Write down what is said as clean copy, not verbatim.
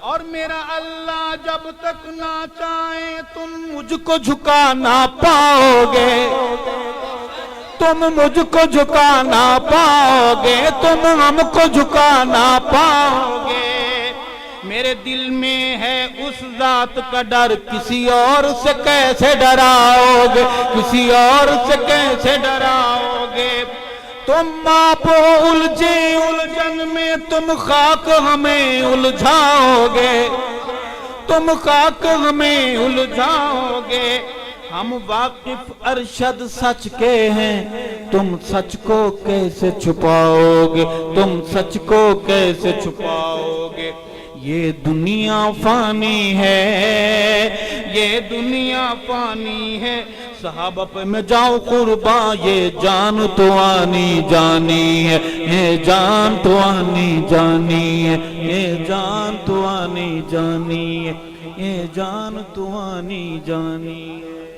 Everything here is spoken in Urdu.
اور میرا اللہ جب تک نہ چاہے تم مجھ کو جھکا نہ پاؤ گے، تم مجھ کو جھکا نہ پاؤ گے، تم ہم کو جھکا نہ پاؤ گے۔ میرے دل میں ہے اس ذات کا ڈر، کسی اور سے کیسے ڈراؤ گے، کسی اور سے کیسے ڈراؤ گے۔ تم آپ الجھے الجھن میں، تم خاک ہمیں الجھاؤ گے، تم خاک ہمیں الجھاؤ گے۔ ہم واقف ارشد سچ کے ہیں، تم سچ کو کیسے چھپاؤ گے، تم سچ کو کیسے چھپاؤ گے۔ یہ دنیا فانی ہے، یہ دنیا فانی ہے، صحابہ پہ میں جاؤں قرباں، یہ جان تو آنی جانی ہے، یہ جان تو آنی جانی ہے، یہ جان تو آنی جانی ہے، یہ جان تو آنی جانی ہے۔